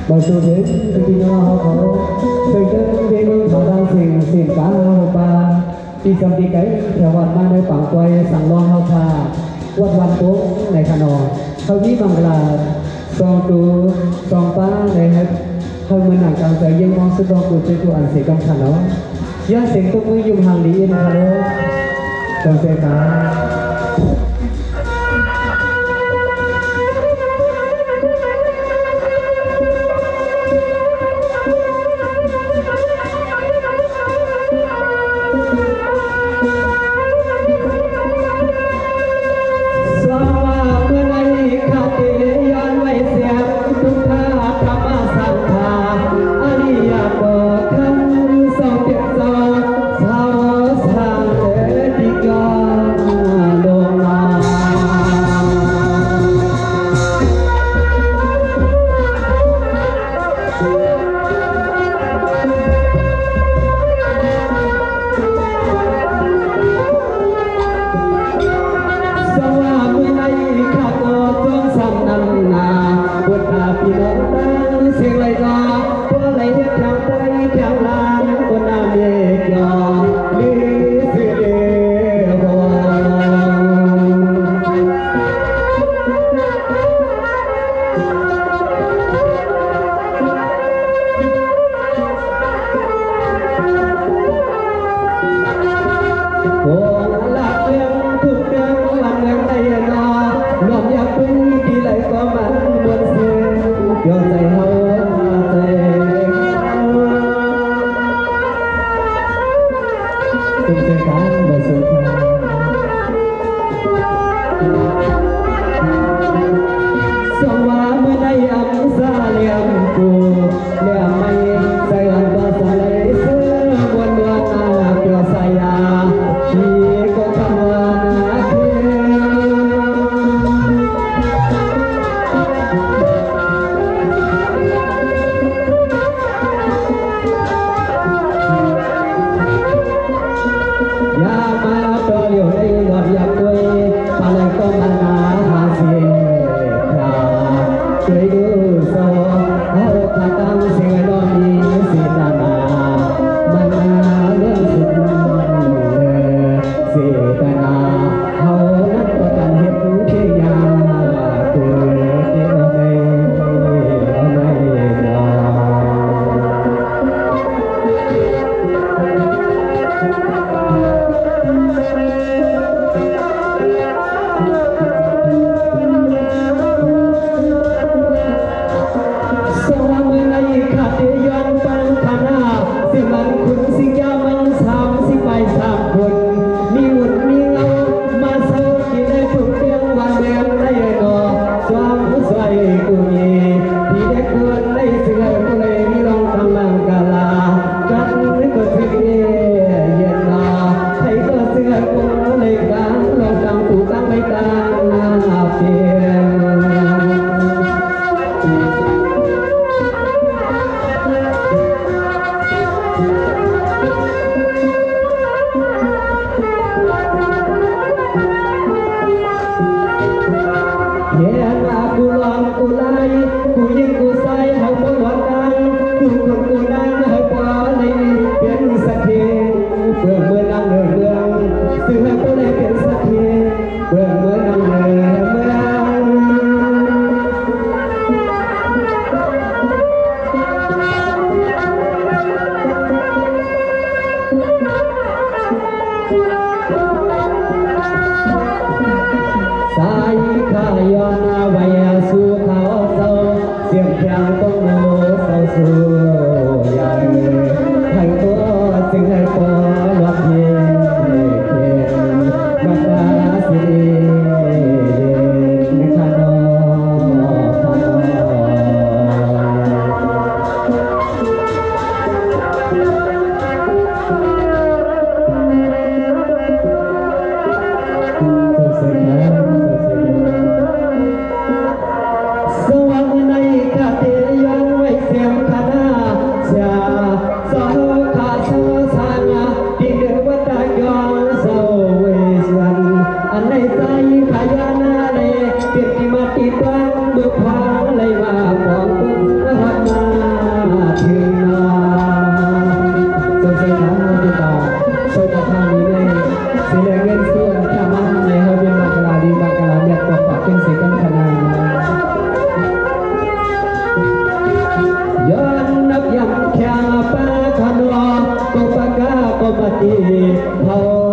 Bởi số đến thì nó họ có thời gian đến nơi họ đang xỉn cá họ ba đi xong đi cái theo hoạt mang nơi quảng quay sẵn lo họ thà quạt quạt cố này khả nọเขาที่บังลาซองตูซองป้าเลยครับเขาเหมือนหนังกลางใจยังมองสุดดอกกุศลตัวอันเสียกำขันเนาะย่าเสียงตุ้มือยุ่งห่างดีนะครับจงเสียการลงมา สว่างในกะเตยองไว้เสียงคณะเสียสาวขาสาวสางดินเดือวัดตะยองเศร้าเวสวันอันในใจขายานาเลยเปลี่ยนที่มาติดตั้งเมื่อพาเลยมาของคุณหัดมาถึงนาสงสัยทางมันจะต่อสงสัยทางนี้เลยเสียเงินเสียข้ามันในเฮาเป็นบังกลาดีบังกลาเมียตกปากเป็นเสียกันขนาดย้อนนับยังแข่งปาขนอก็ปากกาก็ปฏิเฮา